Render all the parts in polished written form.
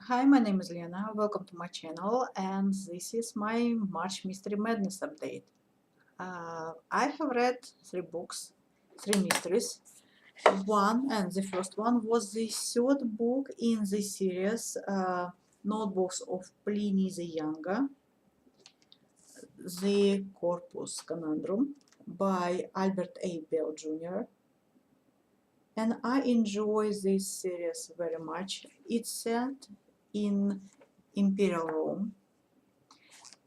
Hi, my name is Lena. Welcome to my channel, and this is my March Mystery Madness update. I have read 3 books, 3 mysteries. One, and the first one was the third book in the series Notebooks of Pliny the Younger, the Corpus Conundrum by Albert A. Bell Jr. And I enjoy this series very much. It's set in Imperial Rome,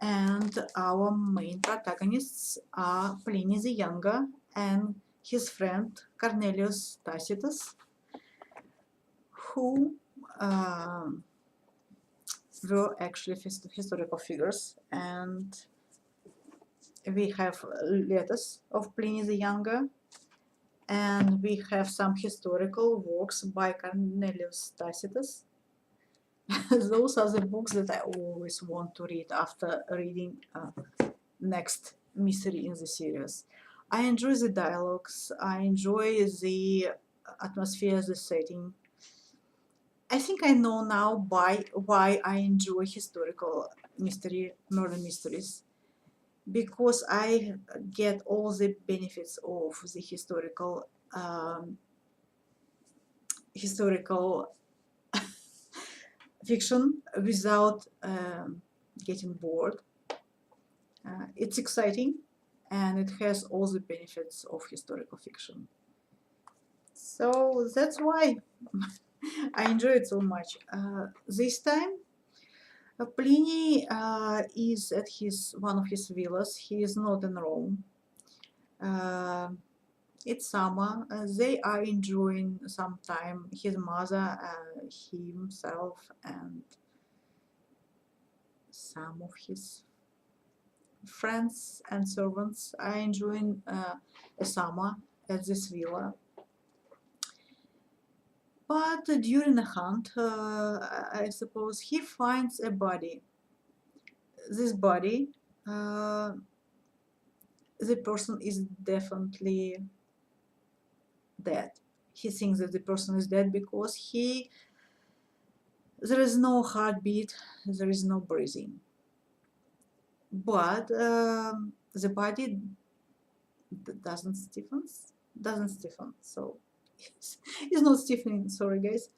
and our main protagonists are Pliny the Younger and his friend Cornelius Tacitus, who were actually historical figures. And we have letters of Pliny the Younger, and we have some historical works by Cornelius Tacitus. Those are the books that I always want to read after reading next mystery in the series. I enjoy the dialogues, I enjoy the atmosphere, the setting. I think I know now why I enjoy historical murder mysteries, because I get all the benefits of the historical fiction without getting bored. It's exciting, and it has all the benefits of historical fiction. So that's why I enjoy it so much. This time, Pliny is at one of his villas. He is not in Rome. It's summer. They are enjoying some time. His mother, himself, and some of his friends and servants are enjoying a summer at this villa. But during a hunt, I suppose, he finds a body. This body, the person is definitely dead. He thinks that the person is dead because there is no heartbeat, there is no breathing. But the body doesn't stiffen, so it's not stiffening. Sorry, guys.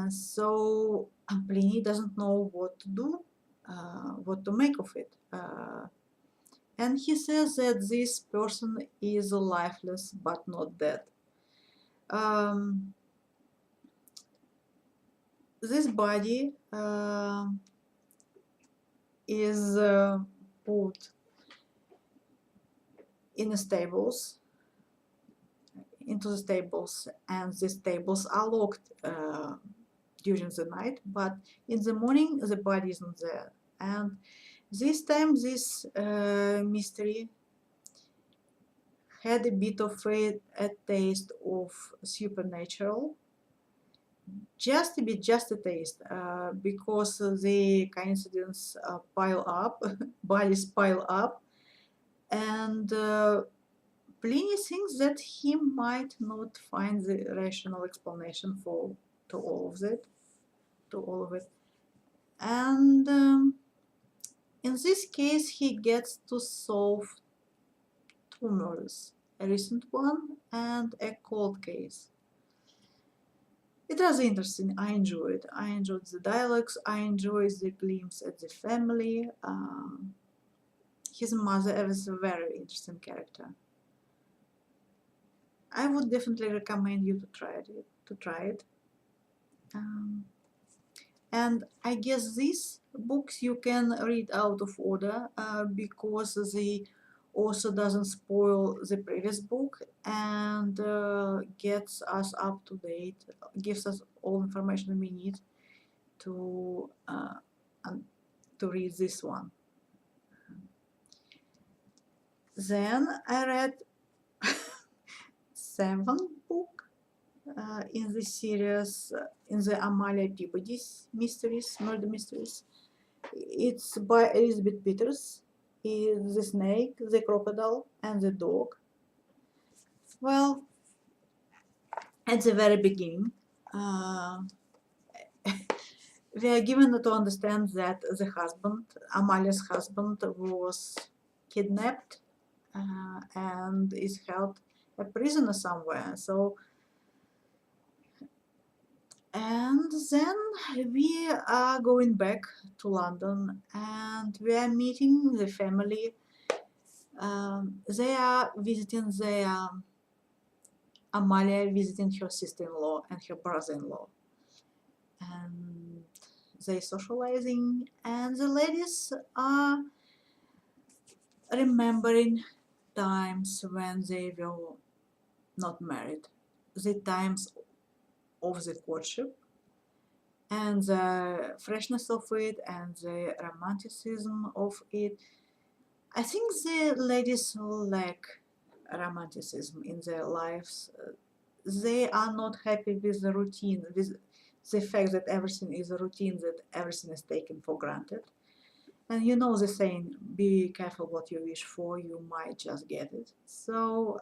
So Pliny doesn't know what to do, what to make of it. And he says that this person is lifeless but not dead. This body is put in the stables, into the stables, and the stables are locked during the night, but in the morning the body isn't there. And this time this mystery had a bit of a taste of supernatural, just a bit, just a taste, because the coincidence pile up, bodies pile up, and Pliny thinks that he might not find the rational explanation to all of it, and in this case he gets to solve 2 murders, a recent one and a cold case. It was interesting. I enjoyed it. I enjoyed the dialogues. I enjoyed the glimpse at the family. His mother was a very interesting character. I would definitely recommend you to try it. And I guess these books you can read out of order because the author doesn't spoil the previous book and gets us up to date, gives us all information we need to read this one. Then I read 7th book in the series, in the Amelia Peabody murder mysteries. It's by Elizabeth Peters. It's the snake, the crocodile, and the dog. Well, at the very beginning, We are given to understand that the husband, Amalia's husband, was kidnapped and is held a prisoner somewhere. So, and then we are going back to London and we are meeting the family. They are visiting their Amalia visiting her sister-in-law and her brother-in-law, and they socializing, and the ladies are remembering times when they were not married, the times of the courtship, and the freshness of it, and the romanticism of it. I think the ladies lack romanticism in their lives. They are not happy with the routine, with the fact that everything is a routine, that everything is taken for granted. And you know the saying, be careful what you wish for, you might just get it. So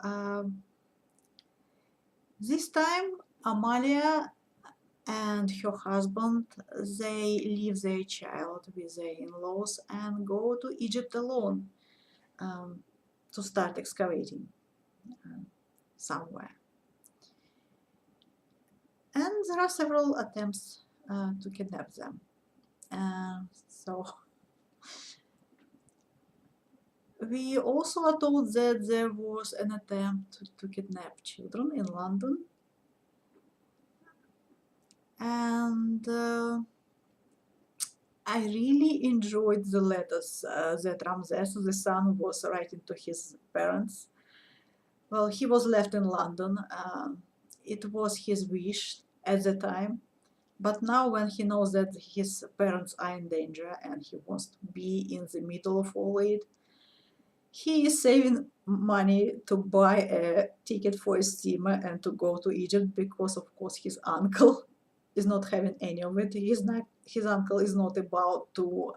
this time, Amalia and her husband, they leave their child with their in-laws and go to Egypt alone to start excavating somewhere. And there are several attempts to kidnap them. So we also are told that there was an attempt to kidnap children in London. And I really enjoyed the letters that Ramses, the son, was writing to his parents. Well, he was left in London. It was his wish at the time. But now when he knows that his parents are in danger and he wants to be in the middle of all it, he is saving money to buy a ticket for a steamer and to go to Egypt because, of course, his uncle is not having any of it. His uncle is not about to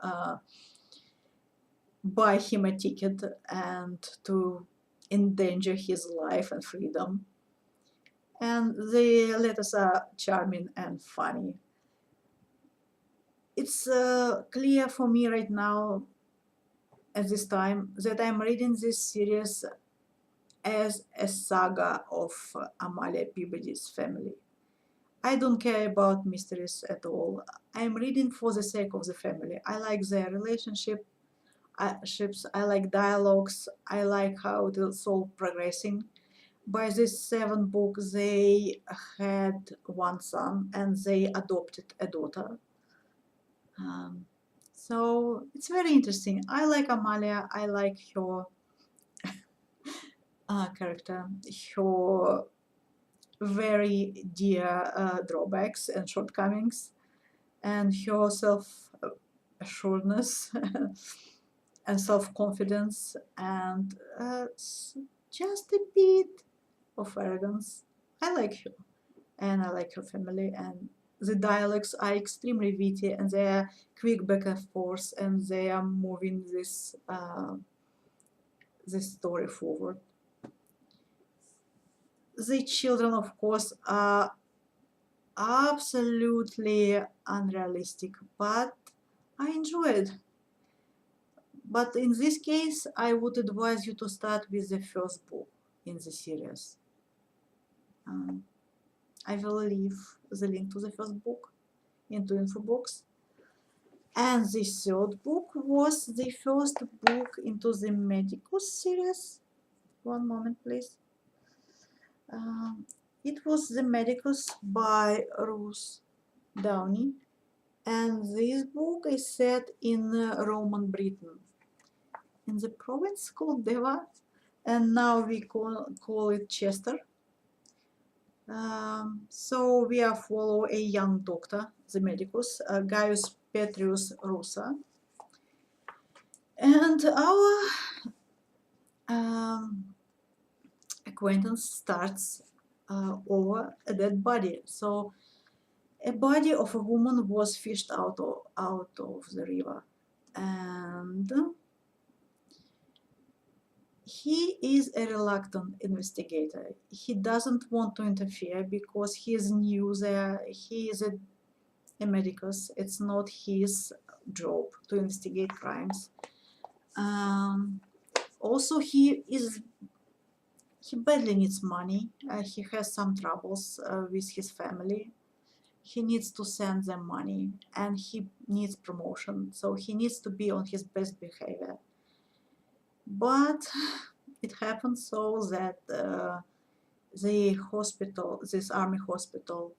buy him a ticket and to endanger his life and freedom. And the letters are charming and funny. It's clear for me right now at this time that I'm reading this series as a saga of Amelia Peabody's family. I don't care about mysteries at all. I'm reading for the sake of the family. I like their relationships, I like dialogues, I like how it's all progressing. By this 7th book, they had one son and they adopted a daughter. So it's very interesting. I like Amelia. I like her character, her very dear drawbacks and shortcomings, and her self-assuredness and self-confidence, and just a bit of arrogance. I like her, and I like her family, and the dialogues are extremely witty, and they are quick back and forth, and they are moving this story forward. The children, of course, are absolutely unrealistic, but I enjoy it. But in this case, I would advise you to start with the first book in the series. I will leave the link to the first book into info box. And the 3rd book was the first book into the Medicus series. One moment, please. It was the Medicus by Ruth Downie, and this book is set in Roman Britain, in the province called Deva, and now we call it Chester. So we are follow a young doctor, the Medicus, Gaius Petrus Rusa, and our acquaintance starts over a dead body. So a body of a woman was fished out of the river, and he is a reluctant investigator. He doesn't want to interfere because he is new there. He is a a medicus. It's not his job to investigate crimes. Also, he badly needs money. He has some troubles with his family. He needs to send them money, and he needs promotion, so he needs to be on his best behavior. But it happens so that the hospital, this army hospital,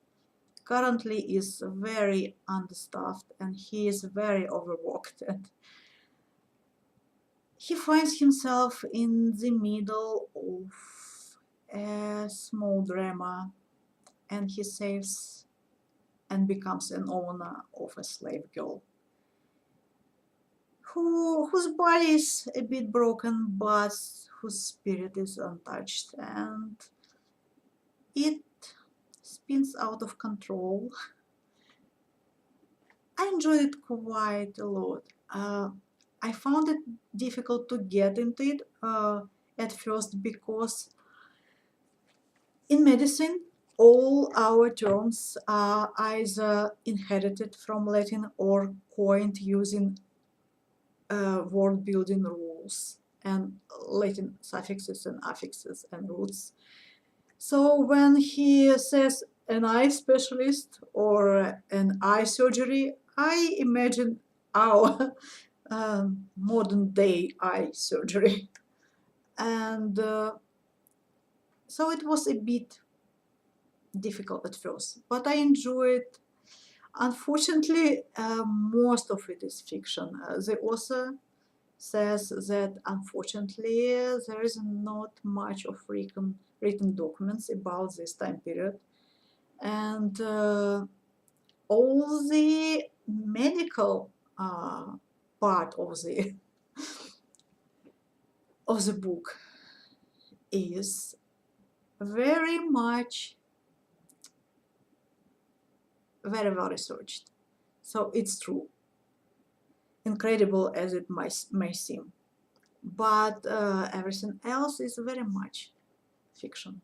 currently is very understaffed, and he is very overworked, and he finds himself in the middle of a small drama, and he saves and becomes an owner of a slave girl whose body is a bit broken, but whose spirit is untouched, and it spins out of control. I enjoyed it quite a lot. I found it difficult to get into it at first, because in medicine all our terms are either inherited from Latin or coined using word building rules and Latin suffixes and affixes and roots. So when he says an eye specialist or an eye surgery, I imagine our modern day eye surgery. And so it was a bit difficult at first, but I enjoyed. Unfortunately, most of it is fiction. The author says that unfortunately there is not much of written documents about this time period, and all the medical part of the book is very much very well researched. So it's true, incredible as it may seem, but everything else is very much fiction.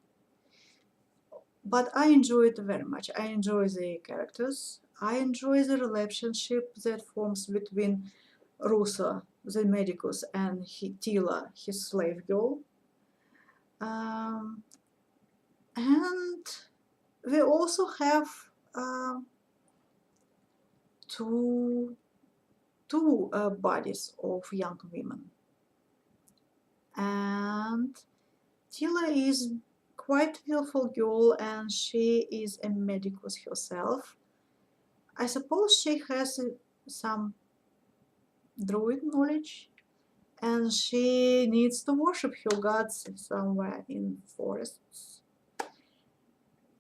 But I enjoy it very much. I enjoy the characters. I enjoy the relationship that forms between Ruth, the Medicus, and Tila, his slave girl. Um, and we also have uh, two bodies of young women. And Tila is quite willful girl, and she is a medicus herself. I suppose she has some druid knowledge, and she needs to worship her gods somewhere in forests.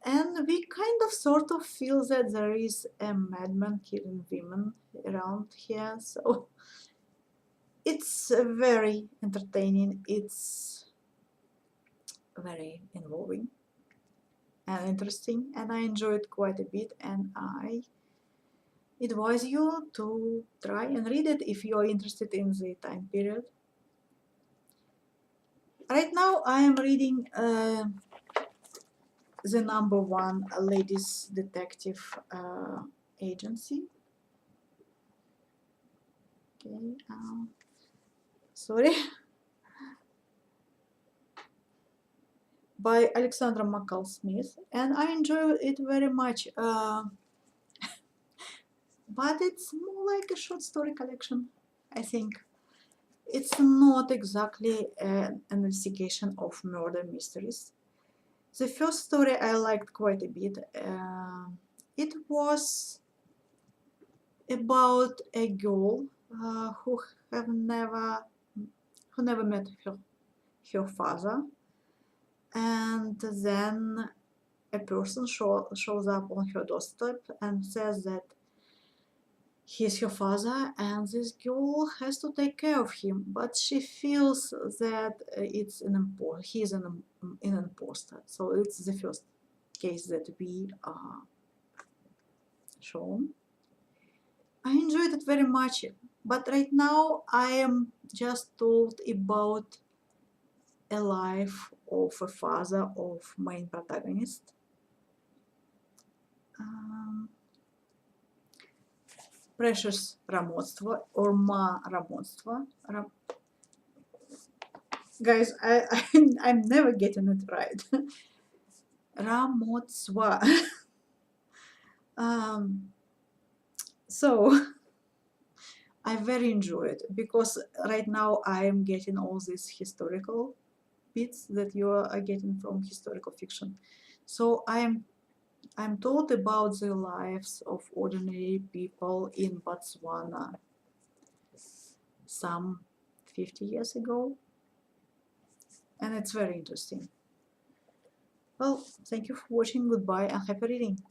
And we kind of sort of feel that there is a madman killing women around here, so it's very entertaining, it's very involving and interesting, and I enjoy it quite a bit, and I advise you to try and read it if you're interested in the time period. Right now I am reading the #1 ladies detective agency. Okay, sorry. By Alexandra McCall Smith, and I enjoy it very much. But it's more like a short story collection, I think. It's not exactly an investigation of murder mysteries. The first story I liked quite a bit. It was about a girl who never met her father, and then a person shows up on her doorstep and says that he's her father, and this girl has to take care of him, but she feels that he's an imposter. So it's the first case that we are shown. I enjoyed it very much, but right now I am just told about a life of a father of main protagonist. Precious рамоцтво or ма рамоцтво. Guys, I'm never getting it right. Рамоцтво. So I very enjoy it because right now I am getting all these historical bits that you are getting from historical fiction. So I'm told about the lives of ordinary people in Botswana some 50 years ago, and it's very interesting. Well, thank you for watching. Goodbye and happy reading.